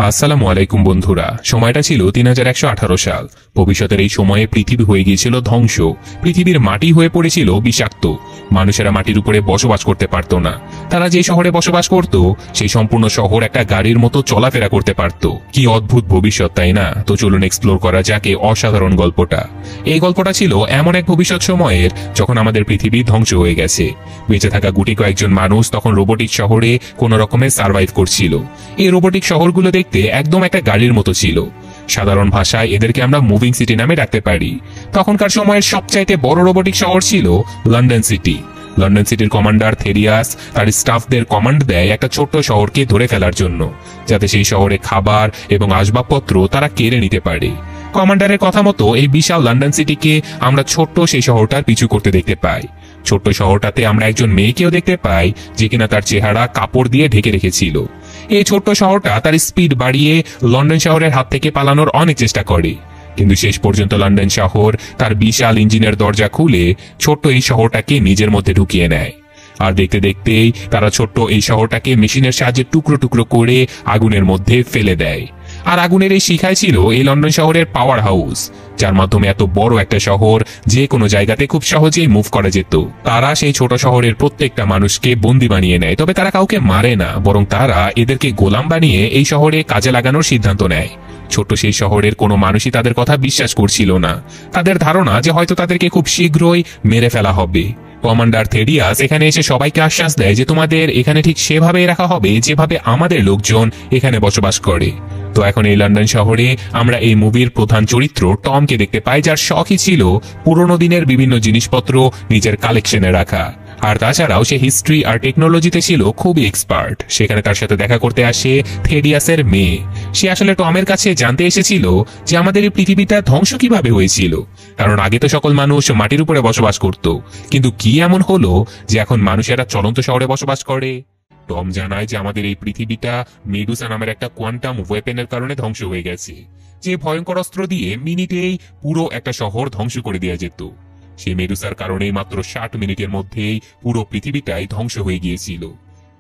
আসসালামু আলাইকুম বন্ধুরা। সময়টা ছিল 3118 সাল। ভবিষ্যতের এই সময়ে পৃথিবী হয়ে গিয়েছিল ধ্বংস। পৃথিবীর মাটি হয়ে পড়েছিল বিষাক্ত। মানুষেরা মাটির উপরে বসবাস করতে পারত না। তারা যে শহরে বসবাস করত সেই সম্পূর্ণ শহর একটা গাড়ির মতো চলাফেরা করতে পারত। কি অদ্ভুত ভবিষ্যৎ, তাই না? তো চলুন এক্সপ্লোর করা যাক এই অসাধারণ গল্পটা। এই গল্পটা ছিল এমন এক ভবিষ্যৎ সময়ের যখন আমাদের পৃথিবী ধ্বংস হয়ে গেছে। বেঁচে থাকা গুটি কয়েকজন মানুষ তখন রোবোটিক শহরে কোনো রকমে সার্ভাইভ করছিল। এই রোবোটিক শহরগুলো দেখতে একদম একটা গাড়ির মতো ছিল। সাধারণ ভাষায় এদেরকে আমরা মুভিং সিটি নামে ডাকতে পারি। তখনকার সময়ের সবচাইতে বড় রোবোটিক শহর ছিল লন্ডন সিটি। লন্ডন সিটির কমান্ডার থেরিয়াস তার স্টাফদের কমান্ড দেয় একটা ছোট্ট শহরকে ধরে ফেলার জন্য, যাতে সেই শহরে খাবার এবং আসবাবপত্র তারা কেড়ে নিতে পারে। কমান্ডারের কথা মতো এই বিশাল লন্ডন সিটিকে আমরা ছোট্ট সেই শহরটার পিছু করতে দেখতে পাই। ছোট্ট শহরটাতে আমরা একজন মেয়েকেও দেখতে পাই যে কিনা তার চেহারা কাপড় দিয়ে ঢেকে রেখেছিল। এই ছোট্ট শহরটা তার স্পিড বাড়িয়ে লন্ডন শহরের হাত থেকে পালানোর অনেক চেষ্টা করে, কিন্তু শেষ পর্যন্ত লন্ডন শহর তার বিশাল ইঞ্জিনের দরজা খুলে ছোট্ট এই শহরটাকে নিজের মধ্যে ঢুকিয়ে নেয়। আর দেখতে দেখতেই তারা ছোট্ট এই শহরটাকে মেশিনের সাহায্যে টুকরো টুকরো করে আগুনের মধ্যে ফেলে দেয়। আর আগুনের এই শিখায় ছিল এই লন্ডন শহরের পাওয়ার হাউস, যার মাধ্যমে এত বড় একটা শহর যে কোনো জায়গাতে খুব সহজেই মুভ করা যেত। তারা সেই ছোট শহরের প্রত্যেকটা মানুষকে বন্দী বানিয়ে নেয়, তবে তারা কাউকে মারে না, বরং তারা এদেরকে গোলাম বানিয়ে এই শহরে কাজে লাগানোর সিদ্ধান্ত নেয়। ছোট্ট সেই শহরের কোনো মানুষই তাদের কথা বিশ্বাস করছিল না। তাদের ধারণা যে হয়তো তাদেরকে খুব শীঘ্রই মেরে ফেলা হবে। কমান্ডার থেরিয়াস এখানে এসে সবাইকে আশ্বাস দেয় যে তোমাদের এখানে ঠিক সেভাবেই রাখা হবে যেভাবে আমাদের লোকজন এখানে বসবাস করে। তো এখন এই লন্ডন শহরে আমরা এই মুভির প্রধান চরিত্র টমকে দেখতে পাই, যার শখই ছিল পুরোনো দিনের বিভিন্ন জিনিসপত্র নিজের কালেকশনে রাখা। আর তাছাড়াও সে হিস্ট্রি আর টেকনোলজিতে ছিল খুবই এক্সপার্ট। সেখানে তার সাথে দেখা করতে আসে থেরিয়াসের মেয়ে। সে আসলে টমের কাছে জানতে এসেছিল যে আমাদের এই পৃথিবীটা ধ্বংস কিভাবে হয়েছিল, কারণ আগে তো সকল মানুষ মাটির উপরে বসবাস করত, কিন্তু কি এমন হলো যে এখন মানুষেরা চলন্ত শহরে বসবাস করে। টম জানায় যে আমাদের এই পৃথিবীটা মেডুসা নামের একটা কোয়ান্টাম ওয়েপেনের কারণে ধ্বংস হয়ে গেছে, যে ভয়ঙ্কর অস্ত্র দিয়ে মিনিটেই পুরো একটা শহর ধ্বংস করে দেওয়া যেত। সেই মেডুসার কারণে মাত্র 60 মিনিটের মধ্যেই পুরো পৃথিবীটাই ধ্বংস হয়ে গিয়েছিল।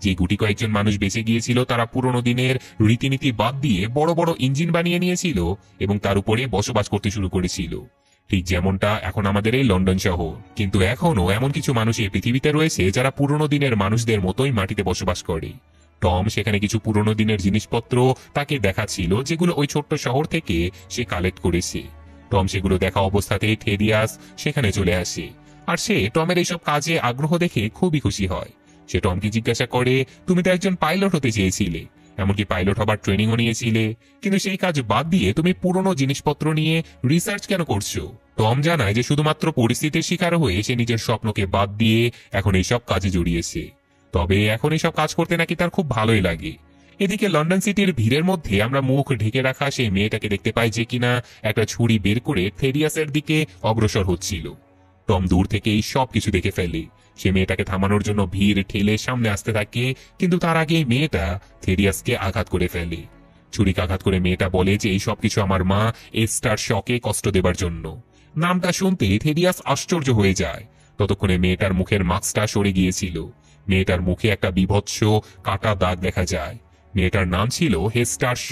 যে গুটি কয়েকজন মানুষ বেঁচে গিয়েছিল তারা পুরোনো দিনের রীতিনীতি বাদ দিয়ে বড় বড় ইঞ্জিন বানিয়ে নিয়েছিল এবং তার উপরে বসবাস করতে শুরু করেছিল, ঠিক যেমনটা এখন আমাদের এই লন্ডন শহর। কিন্তু এখনো এমন কিছু মানুষ এই পৃথিবীতে রয়েছে যারা পুরোনো দিনের মানুষদের মতোই মাটিতে বসবাস করে। টম সেখানে কিছু পুরোনো দিনের জিনিসপত্র তাকে দেখাচ্ছিল, যেগুলো ওই ছোট্ট শহর থেকে সে কালেক্ট করেছে। টম সেগুলো দেখা অবস্থাতেই থেরিয়াস সেখানে চলে আসে, আর সে টমের এইসব কাজে আগ্রহ দেখে খুবই খুশি হয়। সে টমকে জিজ্ঞাসা করে, তুমি তো একজন পাইলট হতে চেয়েছিলে, এমনকি পাইলট হবার ট্রেনিংও নিয়েছিলে, কিন্তু সেই কাজ বাদ দিয়ে তুমি পুরনো জিনিসপত্র নিয়ে রিসার্চ কেন করছো? টম জানায় যে শুধুমাত্র পরিস্থিতির শিকার হয়ে সে নিজের স্বপ্নকে বাদ দিয়ে এখন এইসব কাজে জড়িয়েছে। তবে এখন এইসব কাজ করতে নাকি তার খুব ভালোই লাগে। এদিকে লন্ডন সিটির ভিড়ের মধ্যে আমরা মুখ ঢেকে রাখা সেই মেয়েটাকে দেখতে পাই, যে কিনা একটা ছুরি বের করে থেরিয়াসের দিকে অগ্রসর হচ্ছিল। টম দূর থেকে এই সব কিছু দেখে ফেলে। সে মেয়েটাকে থামানোর জন্য ভিড় ঠেলে সামনে আসতে থাকে, কিন্তু তার আগে মেয়েটা থেরিয়াসকে আঘাত করে ফেলে। ছুরিকে আঘাত করে মেয়েটা বলে যে এই সব কিছু আমার মা এস্টার শকে কষ্ট দেবার জন্য। নামটা শুনতে থেরিয়াস আশ্চর্য হয়ে যায়। ততক্ষণে মেয়েটার মুখের মাস্কটা সরে গিয়েছিল। মেয়েটার মুখে একটা বীভৎস কাটা দাগ দেখা যায়। মেয়েটার নাম ছিল হেস্টার শ।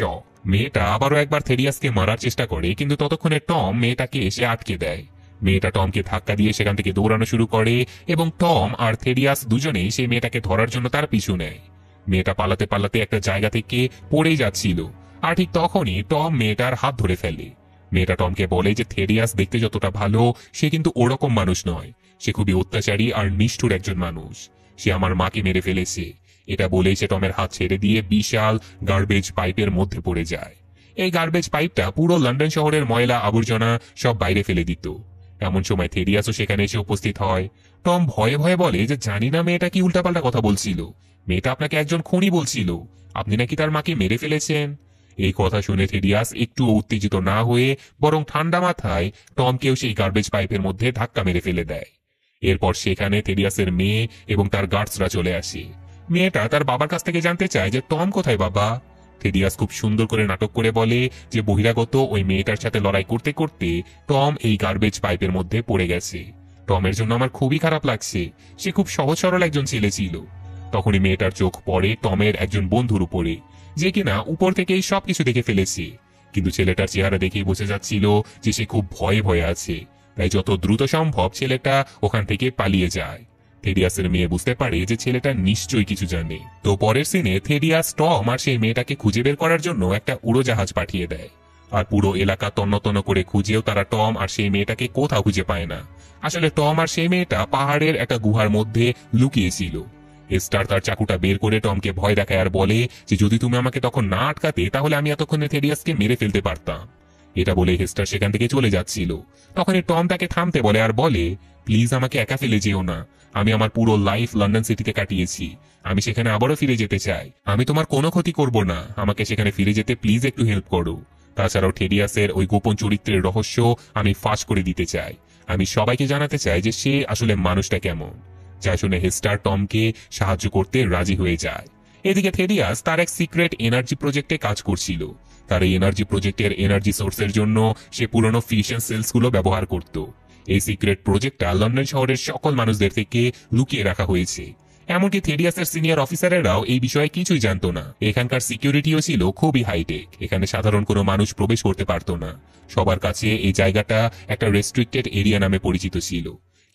মেয়েটা আবারও একবার থেরিয়াসকে মারার চেষ্টা করে, কিন্তু ততক্ষণে টম মেয়েটাকে এসে আটকে দেয়। মেয়েটা টমকে ধাক্কা দিয়ে সেখান থেকে দৌড়ানো শুরু করে এবং টম আর থেরিয়াস দুজনেই সেই মেয়েটাকে ধরার জন্য তার পিছু নেয়। মেয়েটা পালাতে পালাতে একটা জায়গা থেকে পড়েই যাচ্ছিল, আর ঠিক তখনই টম মেয়েটার হাত ধরে ফেলে। মেয়েটা টমকে বলে যে থেরিয়াস দেখতে যতটা ভালো, সে কিন্তু ওরকম মানুষ নয়। সে খুবই অত্যাচারী আর নিষ্ঠুর একজন মানুষ। সে আমার মাকে মেরে ফেলেছে। এটা বলেই সে টমের হাত ছেড়ে দিয়ে বিশাল গার্বেজ পাইপের মধ্যে পড়ে যায়। এই গার্বেজ পাইপটা পুরো লন্ডন শহরের ময়লা আবর্জনা সব বাইরে ফেলে দিত। এমন সময় থেরিয়াসও সেখানে এসে উপস্থিত হয়। টম ভয়ে ভয়ে বলে যে জানি না মেয়েটা কি উল্টাপাল্টা কথা বলছিল। মেয়েটা আপনাকে একজন খুনি বলছিল, আপনি নাকি তার মাকে মেরে ফেলেছেন। এই কথা শুনে থেরিয়াস একটু উত্তেজিত না হয়ে বরং ঠান্ডা মাথায় টমকেও সেই গার্বেজ পাইপের মধ্যে ধাক্কা মেরে ফেলে দেয়। এরপর সেখানে থেরিয়াসের মেয়ে এবং তার গার্ডসরা চলে আসে। মেয়েটা তার বাবার কাছ থেকে জানতে চায় যে টম কোথায় বাবা। থেরিয়াস খুব সুন্দর করে নাটক করে বলে যে বহিরাগত ওই মেয়েটার সাথে লড়াই করতে করতে টম এই গার্বেজ পাইপের মধ্যে পড়ে গেছে। টমের জন্য আমার খুবই খারাপ লাগছে, সে খুব সহজ সরল একজন ছেলে ছিল। তখনই মেয়েটার চোখ পড়ে টমের একজন বন্ধুর উপরে, যে কিনা উপর থেকেই সবকিছু দেখে ফেলেছে। কিন্তু ছেলেটার চেহারা দেখেই বোঝা যাচ্ছিল যে সে খুব ভয়ে ভয়ে আছে। তাই যত দ্রুত সম্ভব ছেলেটা ওখান থেকে পালিয়ে যায়। থেডিয়াসের মেয়ে বুঝতে পারে যে ছেলেটা নিশ্চয়ই কিছু জানে। তো পরের সিনে থেডিয়াস টম আর সেই মেয়েটাকে খুঁজে বের করার জন্য একটা উড়োজাহাজ পাঠিয়ে দেয়। আর পুরো এলাকা তন্ন তন্ন করে খুঁজেও তারা টম আর সেই মেয়েটাকে কোথাও খুঁজে পায় না। আসলে টম আর সেই মেয়েটা পাহাড়ের একটা গুহার মধ্যে লুকিয়েছিল। হেস্টার তার চাকুটা বের করে টমকে ভয় দেখায় আর বলে যে যদি তুমি আমাকে তখন না আটকাতে তাহলে আমি এতক্ষণে থেডিয়াসকে মেরে ফেলতে পারতাম। এটা বলে হেস্টার সেখান থেকে চলে যাচ্ছিল। তখনই টম তাকে থামতে বলে আর বলে, প্লিজ আমাকে একা ফেলে যেও না। আমি আমার পুরো লাইফ লন্ডন সিটিতে কাটিয়েছি। আমি সেখানে আবারও ফিরে যেতে চাই। আমি তোমার কোনো ক্ষতি করব না। আমাকে সেখানে ফিরে যেতে প্লিজ একটু হেল্প করো। তাছাড়াও থেডিয়াসের ওই গোপন চরিত্রের রহস্য আমি ফাঁস করে দিতে চাই। আমি সবাইকে জানাতে চাই যে সে আসলে মানুষটা কেমন। যা শুনে হেস্টার টমকে সাহায্য করতে রাজি হয়ে যায়। এদিকে থেডিয়াস তার এক সিক্রেট এনার্জি প্রজেক্টে কাজ করছিল। তার এই এনার্জি প্রজেক্টের এনার্জি সোর্সের জন্য সে পুরনো ফিশন সেলসগুলো ব্যবহার করত। এই সিক্রেট প্রজেক্টটা লন্ডন শহরের সকল মানুষদের থেকে লুকিয়ে রাখা হয়েছে। এমনকি থেডিয়াসের সিনিয়র অফিসারেরাও এই বিষয়ে কিছুই জানতো না। এখানকার সিকিউরিটিও ছিল খুবই হাইটেক। এখানে সাধারণ কোনো মানুষ প্রবেশ করতে পারত না। সবার কাছে এই জায়গাটা একটা রেস্ট্রিক্টেড এরিয়া নামে পরিচিত ছিল।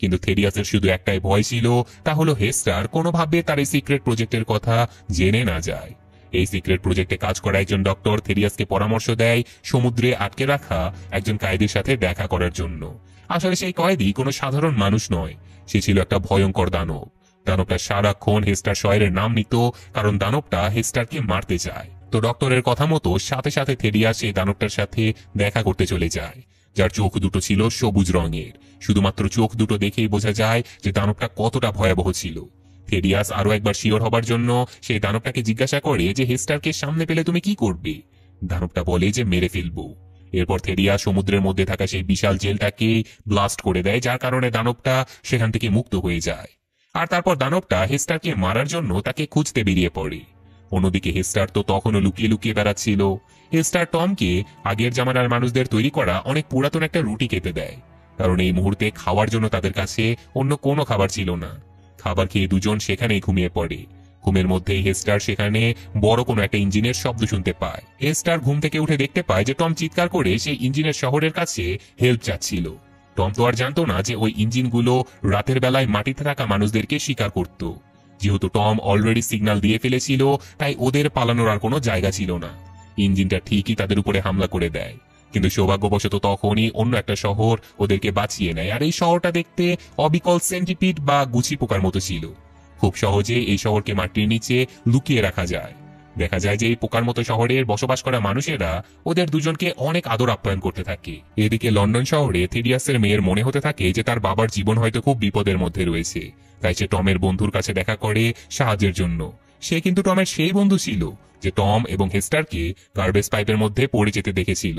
কিন্তু থেডিয়াসের শুধু একটাই ভয় ছিল, তা হলো হেস্টার কোনোভাবে তার এই সিক্রেট প্রজেক্টের কথা জেনে না যায়। এই সিক্রেট প্রজেক্টে কাজ করা একজন ডক্টর থেডিয়াসকে পরামর্শ দেয় সমুদ্রে আটকে রাখা একজন কয়েদির সাথে দেখা করার জন্য। আসলে সেই কয়েদি কোনো সাধারণ মানুষ নয়, সে ছিল একটা ভয়ঙ্কর দানব। দানবটা সারাক্ষণ হেস্টার শয়ের নাম নিত, কারণ দানবটা হেস্টারকে মারতে চায়। তো ডক্টরের কথা মতো সাথে সাথে থেডিয়াস সেই দানবটার সাথে দেখা করতে চলে যায়, যার চোখ দুটো ছিল সবুজ রঙের। শুধুমাত্র চোখ দুটো দেখেই বোঝা যায় যে দানবটা কতটা ভয়াবহ ছিল। থেডিয়াস আরো একবার শিওর হবার জন্য সেই দানবটাকে জিজ্ঞাসা করে যে হেস্টারকে সামনে পেলে তুমি কি করবে। দানবটা বলে যে মেরে ফেলবো। এরপর থেডিয়াস সমুদ্রের মধ্যে থাকা সেই বিশাল জেলটাকে ব্লাস্ট করে দেয়, যার কারণে দানবটা সেখান থেকে মুক্ত হয়ে যায়। আর তারপর দানবটা হেস্টারকে মারার জন্য তাকে খুঁজতে বেরিয়ে পড়ে। অন্যদিকে হেস্টার তো তখনও লুকিয়ে লুকিয়ে বেড়াচ্ছিল। হেস্টার টমকে আগের জামানার মানুষদের তৈরি করা অনেক পুরাতন একটা রুটি খেতে দেয়, কারণ এই মুহূর্তে খাওয়ার জন্য তাদের কাছে অন্য কোনো খাবার ছিল না। খাবার খেয়ে দুজন সেখানেই ঘুমিয়ে পড়ে। ঘুমের মধ্যেই হেস্টার সেখানে বড় কোনো একটা ইঞ্জিনের শব্দ শুনতে পায়। হেস্টার ঘুম থেকে উঠে দেখতে পায় যে টম চিৎকার করে সেই ইঞ্জিনের শহরের কাছে হেল্প চাচ্ছিল। টম তো আর জানতো না যে ওই ইঞ্জিনগুলো রাতের বেলায় মাটিতে থাকা মানুষদেরকে শিকার করত। যেহেতু টম অলরেডি সিগন্যাল দিয়ে ফেলেছিল, তাই ওদের পালানোর আর কোনো জায়গা ছিল না। ইঞ্জিনটা ঠিকই তাদের উপরে হামলা করে দেয়, কিন্তু সৌভাগ্যবশত তখনই অন্য একটা শহর ওদেরকে বাঁচিয়ে নেয়। আর এই শহরটা দেখতে অবিকল সেন্টিপিড বা গুছি পোকার মতো ছিল। খুব সহজে এই শহরকে মাটির নিচে লুকিয়ে রাখা যায়। দেখা যায় যে এই পোকার মতো শহরের বসবাস করা মানুষেরা ওদের দুজনকে অনেক আদর আপ্যায়ন করতে থাকে। এদিকে লন্ডন শহরে থেডিয়াসের মেয়ের মনে হতে থাকে যে তার বাবার জীবন হয়তো খুব বিপদের মধ্যে রয়েছে। তাই সে টমের বন্ধুর কাছে দেখা করে সাহায্যের জন্য। সে কিন্তু টমের সেই বন্ধু ছিল যে টম এবং হেস্টারকে গার্বেজ পাইপের মধ্যে পড়ে যেতে দেখেছিল।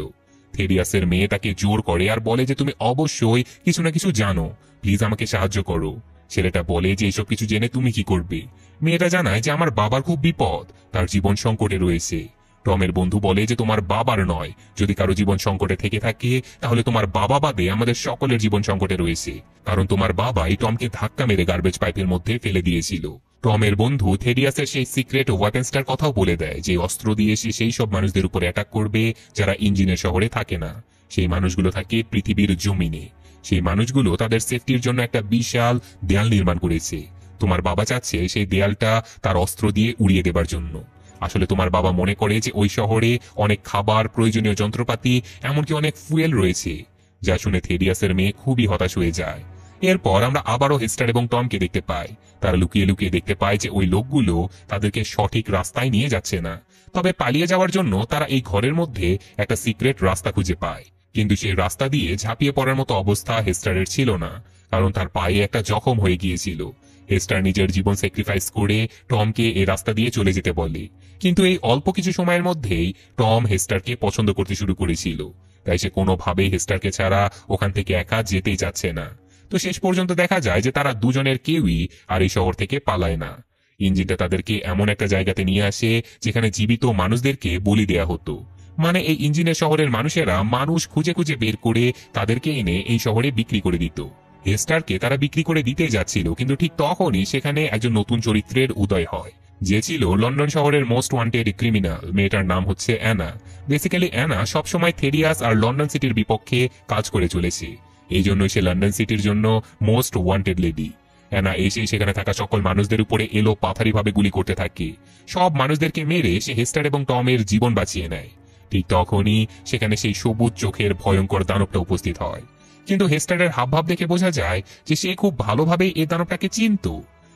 থেডিয়াসের মেয়ে তাকে জোর করে আর বলে যে তুমি অবশ্যই কিছু না কিছু জানো, প্লিজ আমাকে সাহায্য করো। ছেলেটা বলে যে এসব কিছু জেনে তুমি কি করবে। মেয়েটা জানায় যে আমার বাবার খুব বিপদ, তার জীবন সংকটে রয়েছে। টমের বন্ধু বলে যে তোমার বাবার নয়, যদি কারো জীবন সংকটে থেকে থাকে তাহলে তোমার বাবা বাদে আমাদের সকলের জীবন সংকটে রয়েছে, কারণ তোমার বাবাই টমকে ধাক্কা মেরে গার্বেজ পাইপের মধ্যে ফেলে দিয়েছিল। টমের বন্ধু থেডিয়াসের সেই সিক্রেট ওয়েপন্সটার কথাও বলে দেয় যে অস্ত্র দিয়ে সে সেই সব মানুষদের উপরে অ্যাটাক করবে যারা ইঞ্জিনের শহরে থাকে না। সেই মানুষগুলো থাকে পৃথিবীর জমিনে। সেই মানুষগুলো তাদের সেফটির জন্য একটা বিশাল দেয়াল নির্মাণ করেছে। তোমার বাবা চাচ্ছে সেই দেয়ালটা তার অস্ত্র দিয়ে উড়িয়ে দেবার জন্য। আসলে তোমার বাবা মনে করে যে ওই শহরে অনেক খাবার, প্রয়োজনীয় যন্ত্রপাতি, এমনকি অনেক ফুয়েল রয়েছে। যা শুনে থেডিয়াসের মেয়ে খুবই হতাশ হয়ে যায়। এরপর আমরা আবারও হেস্টার এবং টমকে দেখতে পাই। তারা লুকিয়ে লুকিয়ে দেখতে পায় যে ওই লোকগুলো তাদেরকে সঠিক রাস্তায় নিয়ে যাচ্ছে না। তবে পালিয়ে যাওয়ার জন্য তারা এই ঘরের মধ্যে একটা সিক্রেট রাস্তা খুঁজে পায়। কিন্তু সেই রাস্তা দিয়ে ঝাঁপিয়ে পড়ার মতো অবস্থা হেস্টারের ছিল না, কারণ তার পায়ে একটা জখম হয়ে গিয়েছিল। হেস্টার নিজের জীবন স্যাক্রিফাইস করে টমকে এই রাস্তা দিয়ে চলে যেতে বলে। কিন্তু এই অল্প কিছু সময়ের মধ্যেই টম হেস্টারকে পছন্দ করতে শুরু করেছিল। তাই সে কোনোভাবেই হেস্টারকে ছাড়া ওখান থেকে একা যেতেই যাচ্ছে না। তো শেষ পর্যন্ত দেখা যায় যে তারা দুজনের কেউই আর এই শহর থেকে পালায় না। ইঞ্জিনটা তাদেরকে এমন একটা জায়গাতে নিয়ে আসে যেখানে জীবিত মানুষদেরকে বলি দেয়া হতো। মানে এই ইঞ্জিনের শহরের মানুষেরা মানুষ খুঁজে খুঁজে বের করে তাদেরকে এনে এই শহরে বিক্রি করে দিত। হেস্টারকে তারা বিক্রি করে দিতে যাচ্ছিল, কিন্তু ঠিক তখনই সেখানে একজন নতুন চরিত্রের উদয় হয়। যে ছিল লন্ডন শহরের মোস্ট ওয়ান্টেড ক্রিমিনাল। মেয়েটার নাম হচ্ছে অ্যানা। বেসিক্যালি অ্যানা সবসময় থেরিয়াস আর লন্ডন সিটির বিপক্ষে কাজ করে চলেছে। এই জন্যই সে লন্ডন সিটির জন্য মোস্ট ওয়ান্টেড লেডি। অ্যানা এসে সেখানে থাকা সকল মানুষদের উপরে এলো পাথারিভাবে গুলি করতে থাকে। সব মানুষদেরকে মেরে সে হেস্টার এবং টমের জীবন বাঁচিয়ে নেয়। ঠিক তখনই সেখানে সেই সবুজ চোখের ভয়ঙ্কর দানবটা উপস্থিত হয়। কিন্তু হেস্টারের হাবভাব দেখে বোঝা যায় যে সে খুব ভালোভাবে এই দানবটাকে চিনত।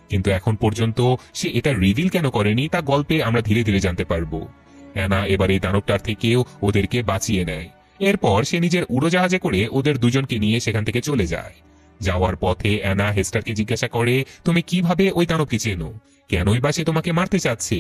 কিন্তু এখন পর্যন্ত সে এটা রিভিল কেন করেনি তা গল্পে আমরা ধীরে ধীরে জানতে পারবো। অ্যানা এবার এই দানবটার থেকেও ওদেরকে বাঁচিয়ে নেয়। এরপর সে নিজের উড়োজাহাজে করে ওদের দুজনকে নিয়ে সেখান থেকে চলে যায়। যাওয়ার পথে অ্যানা হেস্টারকে জিজ্ঞাসা করে, তুমি কিভাবে ওই দানবকে চেনো? কেনই বা সে তোমাকে মারতে চাচ্ছে?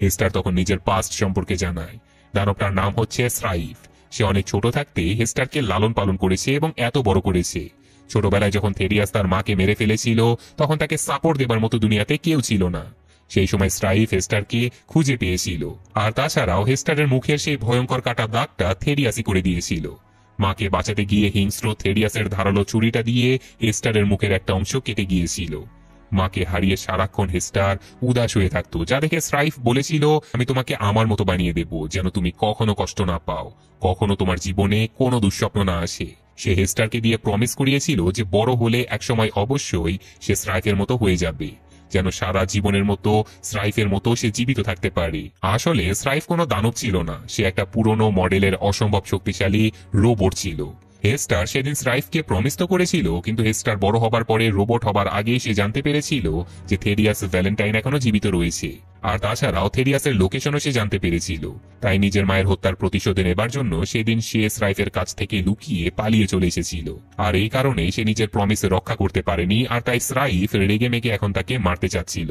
হেস্টার তখন নিজের পাস্ট সম্পর্কে জানায়। দানবটার নাম হচ্ছে স্রাইফ। সে অনেক ছোট থাকতে হেস্টারকে লালন পালন করেছে এবং এত বড় করেছে। ছোটবেলায় যখন থেরিয়াস তার মাকে মেরে ফেলেছিল তখন তাকে সাপোর্ট দেবার মতো দুনিয়াতে কেউ ছিল না। সেই সময় স্ট্রাইফ হেস্টারকে খুঁজে পেয়েছিল। আর তাছাড়াও হেস্টারের মুখের সেই ভয়ঙ্কর কাটা দাগটা থেরিয়াসই করে দিয়েছিল। মাকে বাঁচাতে গিয়ে হিংস্র থেরিয়াসের ধারালো ছুরিটা দিয়ে হেস্টারের মুখের একটা অংশ কেটে গিয়েছিল। মাকে হারিয়ে সারাক্ষণ হেস্টার উদাস হয়ে থাকতো, যা দেখে স্ট্রাইফ বলেছিল, আমি তোমাকে আমার মতো বানিয়ে দেব, যেন তুমি কখনো কষ্ট না পাও, কখনো তোমার জীবনে কোনো দুঃস্বপ্ন না আসে। সে হেস্টারকে দিয়ে প্রমিস করিয়েছিল যে বড় হলে একসময় অবশ্যই সে স্ট্রাইফের মতো হয়ে যাবে, যেন সারা জীবনের মতো স্ট্রাইফের মতো সে জীবিত থাকতে পারে। আসলে স্ট্রাইফ কোনো দানব ছিল না, সে একটা পুরনো মডেলের অসম্ভব শক্তিশালী রোবট ছিল। হেস্টার সেদিন স্ট্রাইফকে প্রমিস তো করেছিল, কিন্তু হেস্টার বড় হবার পরে রোবট হবার আগেই সে জানতে পেরেছিল যে থেরিয়াস ভ্যালেন্টাইন এখনো জীবিত রয়েছে। আর তাছাড়াও থেরিয়াসের লোকেশনও সে জানতে পেরেছিল। তাই নিজের মায়ের হত্যার প্রতিশোধ নেবার জন্য সেদিন সে স্ট্রাইফের কাছ থেকে লুকিয়ে পালিয়ে চলে এসেছিল। আর এই কারণে সে নিজের প্রমিস রক্ষা করতে পারেনি, আর তাই স্ট্রাইফ রেগে মেগে এখন তাকে মারতে চাচ্ছিল।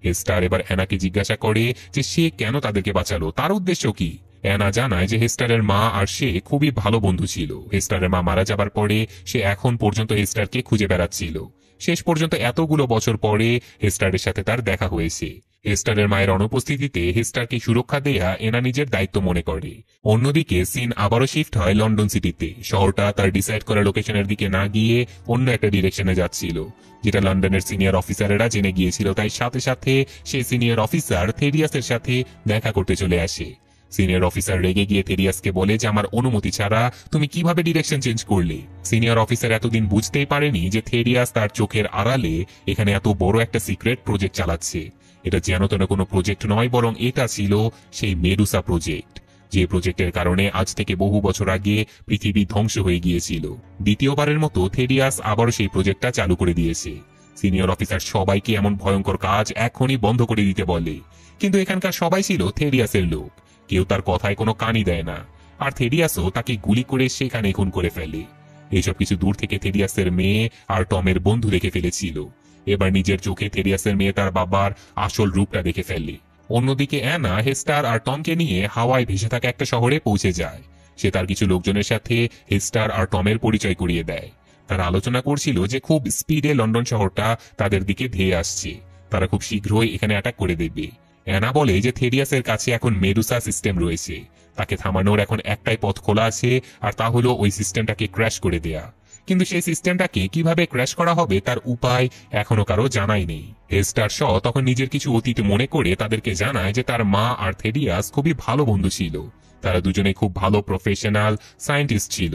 হেস্টার এবার অ্যানাকে জিজ্ঞাসা করে যে সে কেন তাদেরকে বাঁচালো, তার উদ্দেশ্য কি। অ্যানা জানায় যে হেস্টারের মা আর সে খুবই ভালো বন্ধু ছিল। হেস্টারের মা মারা যাবার পরে সে এখন পর্যন্ত হেস্টারকে খুঁজে বেড়াচ্ছিল। শেষ পর্যন্ত এতগুলো বছর পরে হেস্টারের সাথে তার দেখা হয়েছে। হেস্টারের মায়ের অনুপস্থিতিতে হেস্টারকে সুরক্ষা দেয়া এনা নিজের দায়িত্ব মনে করে। অন্যদিকে সিন আবারও শিফট হয় লন্ডন সিটিতে। শহরটা তার ডিসাইড করা লোকেশনের দিকে না গিয়ে অন্য একটা ডিরেকশনে যাচ্ছিল, যেটা লন্ডনের সিনিয়র অফিসারেরা জেনে গিয়েছিল। তাই সাথে সাথে সে সিনিয়র অফিসার থেরিয়াসের সাথে দেখা করতে চলে আসে। সিনিয়র অফিসার রেগে গিয়ে থেরিয়াসকে বলে যে আমার অনুমতি ছাড়া তুমি কিভাবে ডিরেকশন চেঞ্জ করলে। সিনিয়র অফিসার এতদিন বুঝতেই পারেনি যে থেরিয়াস তার চোখের আড়ালে এখানে এত বড় একটা সিক্রেট প্রজেক্ট চালাচ্ছে। এটা যেন তেন কোনো প্রজেক্ট নয়, বরং এটা ছিল সেই মেডুসা প্রজেক্ট, যে প্রজেক্টের কারণে আজ থেকে বহু বছর আগে পৃথিবী ধ্বংস হয়ে গিয়েছিল। দ্বিতীয়বারের মতো থেরিয়াস আবারও সেই প্রজেক্টটা চালু করে দিয়েছে। সিনিয়র অফিসার সবাইকে এমন ভয়ঙ্কর কাজ এখনই বন্ধ করে দিতে বলে, কিন্তু এখানকার সবাই ছিল থেরিয়াসের লোক। কেউ তার কথায় কোনো কানই দেয় না, আর থেরিয়াসও তাকে গুলি করে সেখানে খুন করে ফেলে। এইসব কিছু দূর থেকে থেরিয়াসের মেয়ে আর টমের বন্ধু দেখে ফেলেছিল। এবার নিজের চোখে থেরিয়াসের মেয়ে তার বাবার আসল রূপটা দেখে ফেলে। অন্যদিকে অ্যানা হেস্টার আর টমকে নিয়ে হাওয়ায় ভেসে থাকা একটা শহরে পৌঁছে যায়। সে তার কিছু লোকজনের সাথে হেস্টার আর টমের পরিচয় করিয়ে দেয়। তারা আলোচনা করছিল যে খুব স্পিডে লন্ডন শহরটা তাদের দিকে ধেয়ে আসছে, তারা খুব শীঘ্রই এখানে অ্যাটাক করে দেবে। অ্যানা বলে যে থেরিয়াসের কাছে এখন মেডুসা সিস্টেম রয়েছে, তাকে থামানোর এখন একটাই পথ খোলা আছে, আর তা হলো ওই সিস্টেমটাকে ক্র্যাশ করে দেয়া। কিন্তু সেই সিস্টেমটাকে কিভাবে ক্র্যাশ করা হবে তার উপায় এখনো কারো জানাই নেই। হেস্টার শ তখন নিজের কিছু অতীত মনে করে তাদেরকে জানায় যে তার মা আর থেরিয়াস খুবই ভালো বন্ধু ছিল। তারা দুজনে খুব ভালো প্রফেশনাল সায়েন্টিস্ট ছিল।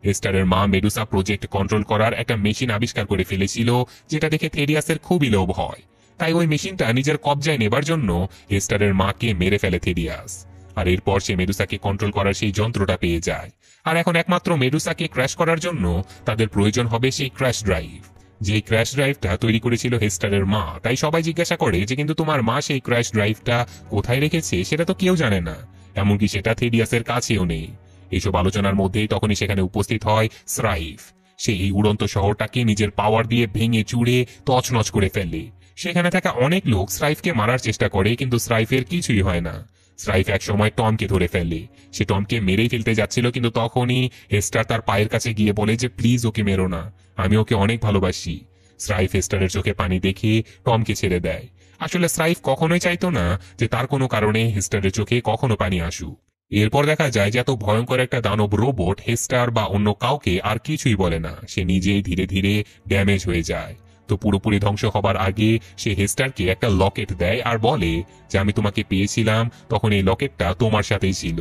হেস্টারের মা মেডুসা প্রজেক্ট কন্ট্রোল করার একটা মেশিন আবিষ্কার করে ফেলেছিল, যেটা দেখে থেরিয়াসের খুবই লোভ হয়। তাই ওই মেশিনটা নিজের কবজায় নেবার জন্য হেস্টারের মাকে মেরে ফেলে থেরিয়াস। আর এরপর সে মেডুসাকে কন্ট্রোল করার সেই যন্ত্রটা পেয়ে যায়। আর এখন একমাত্র মেডুসাকে ক্র্যাশ করার জন্য তাদের প্রয়োজন হবে সেই ক্র্যাশ ড্রাইভ, যে ক্র্যাশ ড্রাইভটা তৈরি করেছিল হেস্টারের মা। তাই সবাই জিজ্ঞাসা করে যে কিন্তু তোমার মা সেই ক্র্যাশ ড্রাইভটা কোথায় রেখেছে, সেটা তো কেউ জানে না, এমনকি সেটা থেরিয়াসের কাছেও নেই। এইসব আলোচনার মধ্যেই তখনই সেখানে উপস্থিত হয় স্ট্রাইফ। সে এই উড়ন্ত শহরটাকে নিজের পাওয়ার দিয়ে ভেঙে চুড়ে তছনছ করে ফেলে। সেখানে থাকা অনেক লোক স্ট্রাইফকে মারার চেষ্টা করে, কিন্তু স্ট্রাইফের কিছুই হয় না। স্ট্রাইফ এক সময় টমকে ধরে ফেলে। সে টমকে মেরেই ফেলতে যাচ্ছিল, কিন্তু তখনই হেস্টার তার পায়ের কাছে গিয়ে বলে যে প্লিজ ওকে মেরো না, আমি ওকে অনেক ভালোবাসি। স্ট্রাইফ হেস্টারের চোখে পানি দেখে টমকে ছেড়ে দেয়। আসলে স্ট্রাইফ কখনোই চাইতো না যে তার কোনো কারণে হেস্টারের চোখে কখনো পানি আসুক। এরপর দেখা যায় যে এত ভয়ঙ্কর একটা দানব রোবট হেস্টার বা অন্য কাউকে আর কিছুই বলে না, সে নিজেই ধীরে ধীরে ড্যামেজ হয়ে যায়। তো পুরোপুরি ধ্বংস হবার আগে সে হেস্টারকে একটা লকেট দেয় আর বলে যে আমি তোমাকে পেয়েছিলাম তখন এই লকেটটা তোমার সাথেই ছিল।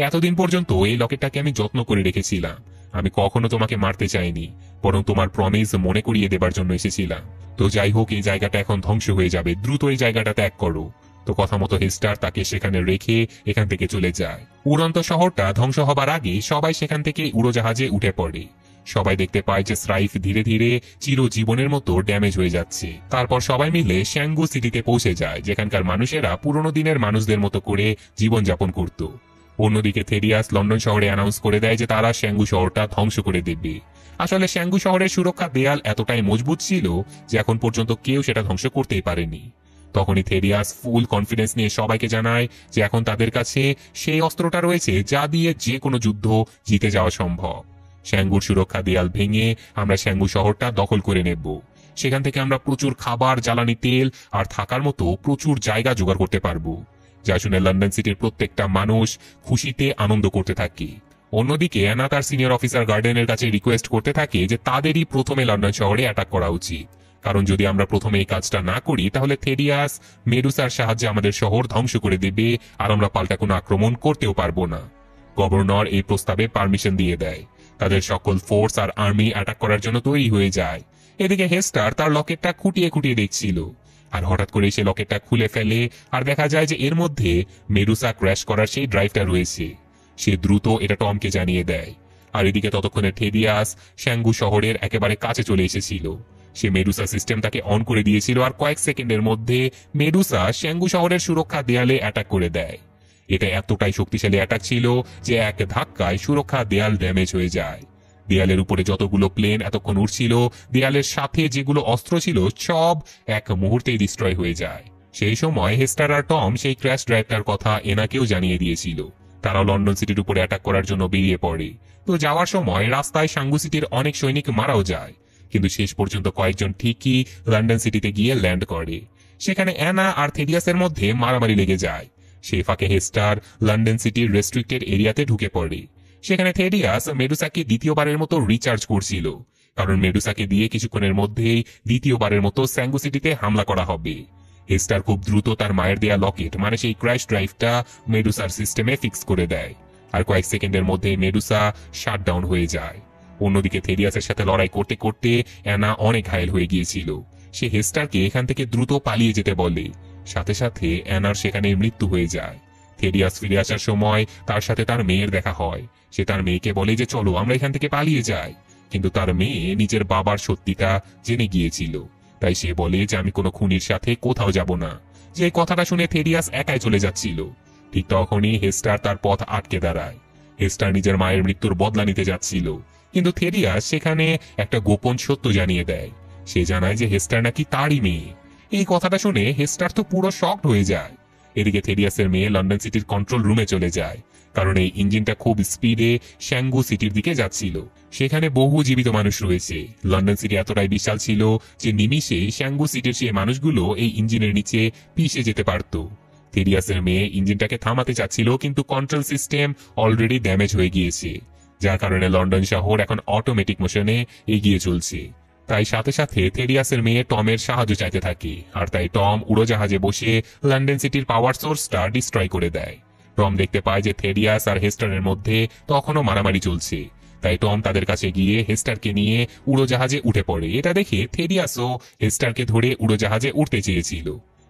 এতদিন পর্যন্ত এই লকেটটাকে আমি যত্ন করে রেখেছিলাম। আমি কখনো তোমাকে মারতে চাইনি, বরং তোমার প্রমিস মনে করিয়ে দেবার জন্য এসেছিলাম। তো যাই হোক, এই জায়গাটা এখন ধ্বংস হয়ে যাবে, দ্রুত এই জায়গাটা ত্যাগ করো। তো কথা মতো হেস্টার তাকে সেখানে রেখে এখান থেকে চলে যায়। উড়ন্ত শহরটা ধ্বংস হবার আগে সবাই সেখান থেকে উড়োজাহাজে উঠে পড়ে। সবাই দেখতে পায় যে স্রাইফ ধীরে ধীরে চিরজীবনের মতো ড্যামেজ হয়ে যাচ্ছে। তারপর সবাই মিলে শ্যাঙ্গু সিটিতে পৌঁছে যায়, যেখানকার মানুষেরা পুরনো দিনের মানুষদের মতো করে জীবনযাপন করত। অন্যদিকে থেরিয়াস লন্ডন শহরে অ্যানাউন্স করে দেয় যে তারা শ্যাঙ্গু শহরটা ধ্বংস করে দেবে। আসলে শ্যাঙ্গু শহরের সুরক্ষা দেয়াল এতটাই মজবুত ছিল যে এখন পর্যন্ত কেউ সেটা ধ্বংস করতেই পারেনি। তখনই থেরিয়াস ফুল কনফিডেন্স নিয়ে সবাইকে জানায় যে এখন তাদের কাছে সেই অস্ত্রটা রয়েছে যা দিয়ে যে কোনো যুদ্ধ জিতে যাওয়া সম্ভব। শ্যাঙ্গুর সুরক্ষা দেয়াল ভেঙে আমরা শ্যাঙ্গু শহরটা দখল করে নেব। সেখান থেকে আমরা প্রচুর খাবার, জ্বালানি তেল আর থাকার মতো প্রচুর জায়গা জোগাড় করতে পারবো, যা শুনে লন্ডন সিটির প্রত্যেকটা মানুষ খুশিতে আনন্দ করতে থাকে। অন্যদিকে অ্যানা তার সিনিয়র অফিসার গার্ডেনের কাছে রিকোয়েস্ট করতে থাকে যে তাদেরই প্রথমে লন্ডন শহরে অ্যাটাক করা উচিত, কারণ যদি আমরা প্রথমে এই কাজটা না করি তাহলে থেরিয়াস মেডুসার সাহায্যে আমাদের শহর ধ্বংস করে দেবে আর আমরা পাল্টা কোনো আক্রমণ করতেও পারবো না। গভর্নর এই প্রস্তাবে পারমিশন দিয়ে দেয়। তাদের সকল ফোর্স আর আর্মি অ্যাটাক করার জন্য তৈরি হয়ে যায়। এদিকে হেস্টার তার লকেটটা খুঁটিয়ে খুঁটিয়ে দেখছিল, আর হঠাৎ করে সে লকেটটা খুলে ফেলে আর দেখা যায় যে এর মধ্যে মেডুসা ক্র্যাশ করার সেই ড্রাইভটা রয়েছে। সে দ্রুত এটা টমকে জানিয়ে দেয়। আর এদিকে ততক্ষণে থেরিয়াস শ্যাঙ্গু শহরের একেবারে কাছে চলে এসেছিল। সে মেডুসা সিস্টেম তাকে অন করে দিয়েছিল আর কয়েক সেকেন্ডের মধ্যে মেডুসা শ্যাঙ্গু শহরের সুরক্ষা দেয়ালে অ্যাটাক করে দেয়। এটা এতটাই শক্তিশালী অ্যাটাক ছিল যে এক ধাক্কায় সুরক্ষা দেয়াল ড্যামেজ হয়ে যায়। দেয়ালের উপরে যতগুলো প্লেন এতক্ষণ উড়ছিল, দেয়ালের সাথে যেগুলো অস্ত্র ছিল সব এক মুহূর্তেই ডিস্ট্রয় হয়ে যায়। সেই সময় হেস্টার আর টম সেই ক্র্যাশ ড্রাইভটার কথা এনাকেও জানিয়ে দিয়েছিল। তারাও লন্ডন সিটির উপরে অ্যাটাক করার জন্য বেরিয়ে পড়ে। তো যাওয়ার সময় রাস্তায় শ্যাঙ্গু সিটির অনেক সৈনিক মারাও যায়, কিন্তু শেষ পর্যন্ত কয়েকজন ঠিকই লন্ডন সিটিতে গিয়ে ল্যান্ড করে। সেখানে অ্যানা আর থেরিয়াসের মধ্যে মারামারি লেগে যায়। সেই ফাঁকে হেস্টার লন্ডন সিটির রেস্ট্রিক্টেড এরিয়াতে ঢুকে পড়ে। সেখানে থেরিয়াস মেডুসাকে দ্বিতীয়বারের মতো রিচার্জ করছিল, কারণ মেডুসাকে দিয়ে কিছুক্ষণের মধ্যেই দ্বিতীয়বারের মতো শ্যাঙ্গু সিটিতে হামলা করা হবে। হেস্টার খুব দ্রুত তার মায়ের দেয়া লকেট মানে সেই ক্র্যাশ ড্রাইভটা মেডুসার সিস্টেমে ফিক্স করে দেয়, আর কয়েক সেকেন্ডের মধ্যে মেডুসা শাটডাউন হয়ে যায়। অন্যদিকে থেরিয়াসের সাথে লড়াই করতে করতে অ্যানা অনেক ঘায়েল হয়ে গিয়েছিল। সে হেস্টারকে এখান থেকে দ্রুত পালিয়ে যেতে বলে। সাথে সাথে অ্যানার সেখানে মৃত্যু হয়ে যায়। থেরিয়াস ফিরে আসার সময় তার সাথে তার মেয়ের দেখা হয়। সে তার মেয়েকে বলে যে চলো আমরা এখান থেকে পালিয়ে যাই, কিন্তু তার মেয়ে নিজের বাবার সত্যিটা জেনে গিয়েছিল। তাই সে বলে যে আমি কোনো খুনির সাথে কোথাও যাব না। যে কথাটা শুনে থেরিয়াস একাই চলে যাচ্ছিল। ঠিক তখনই হেস্টার তার পথ আটকে দাঁড়ায়। হেস্টার নিজের মায়ের মৃত্যুর বদলা নিতে যাচ্ছিল, কিন্তু থেরিয়াস সেখানে একটা গোপন সত্য জানিয়ে দেয়। সে জানায় যে হেস্টার নাকি তারই মেয়ে। এই কথাটা শুনে হেস্টার তো পুরো শকড হয়ে যায়। এদিকে থেরিয়াসের মেয়ে লন্ডন সিটির কন্ট্রোল রুমে চলে যায়, কারণ এই ইঞ্জিনটা খুব স্পিডে শ্যাঙ্গু সিটির দিকে যাচ্ছিল। সেখানে বহু জীবিত মানুষ রয়েছে। লন্ডন সিটি এতটাই বিশাল ছিল যে নিমিষে শ্যাঙ্গু সিটির সেই মানুষগুলো এই ইঞ্জিনের নিচে পিষে যেতে পারত। থেরিয়াসের মেয়ে ইঞ্জিনটাকে থামাতে চাচ্ছিল, কিন্তু কন্ট্রোল সিস্টেম অলরেডি ড্যামেজ হয়ে গিয়েছে, যার কারণে লন্ডন শহর এখন অটোমেটিক মোশনে এগিয়ে চলছে। তাই সাথে সাথে থেরিয়াসের মেয়ে টমের সাহায্য চাইতে থাকে, আর তাই টম উড়োজাহাজে বসে লন্ডন সিটির পাওয়ার সোর্সটা ডিস্ট্রয় করে দেয়। টম দেখতে পায় যে থেরিয়াস আর হেস্টারের মধ্যে তখনও মারামারি চলছে। তাই টম তাদের কাছে গিয়ে হেস্টারকে নিয়ে উড়োজাহাজে উঠে পড়ে। এটা দেখে থেরিয়াসও হেস্টারকে ধরে উড়োজাহাজে উঠতে চেয়েছিল,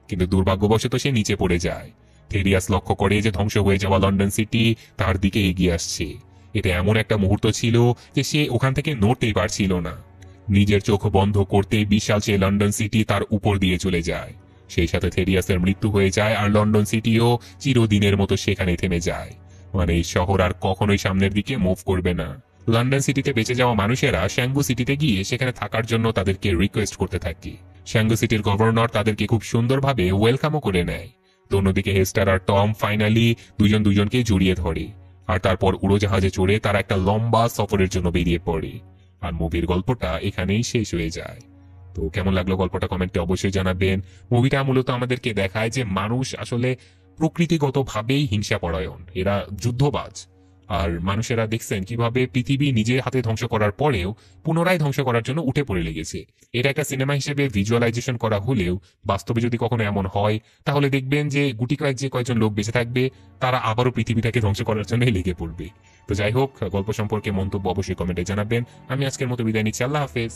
কিন্তু দুর্ভাগ্যবশত সে নিচে পড়ে যায়। থেরিয়াস লক্ষ্য করে যে ধ্বংস হয়ে যাওয়া লন্ডন সিটি তার দিকে এগিয়ে আসছে। এটা এমন একটা মুহূর্ত ছিল যে সে ওখান থেকে নড়তেই পারছিল না। নিজের চোখ বন্ধ করতে বিশাল সে লন্ডন সিটি তার উপর দিয়ে চলে যায়। সেই সাথে থেরিয়াসের মৃত্যু হয়ে যায়, আর লন্ডন সিটিও চিরদিনের মতো সেখানে থেমে যায়। মানে এই শহর আর কখনোই সামনের দিকে মুভ করবে না। লন্ডন সিটিতে বেঁচে যাওয়া মানুষেরা শ্যাঙ্গু সিটিতে গিয়ে সেখানে থাকার জন্য তাদেরকে রিকোয়েস্ট করতে থাকে। শ্যাঙ্গু সিটির গভর্নর তাদেরকে খুব সুন্দরভাবে ওয়েলকামও করে নেয়। তো অন্যদিকে হেস্টার আর টম ফাইনালি দুজন দুজনকে জড়িয়ে ধরে, আর তারপর উড়োজাহাজে চড়ে তারা একটা লম্বা সফরের জন্য বেরিয়ে পড়ে। আর মুভির গল্পটা এখানেই শেষ হয়ে যায়। তো কেমন লাগলো গল্পটা কমেন্টে অবশ্যই জানাবেন। মুভিটা মূলত আমাদেরকে দেখায় যে মানুষ আসলে প্রকৃতিগতভাবেই হিংসাপরায়ণ, এরা যুদ্ধবাজ। আর মানুষেরা দেখছেন কিভাবে পৃথিবী নিজে হাতে ধ্বংস করার পরেও পুনরায় ধ্বংস করার জন্য উঠে পড়ে লেগেছে। এটা একটা সিনেমা হিসেবে ভিজুয়ালাইজেশন করা হলেও বাস্তবে যদি কখনো এমন হয় তাহলে দেখবেন যে গুটি কয়েক যে কয়েকজন লোক বেঁচে থাকবে তারা আবারও পৃথিবীটাকে ধ্বংস করার জন্য লেগে পড়বে। তো যাই হোক, গল্প সম্পর্কে মন্তব্য অবশ্যই কমেন্টে জানাবেন। আমি আজকের মতো বিদায় নিচ্ছি। আল্লাহ হাফেজ।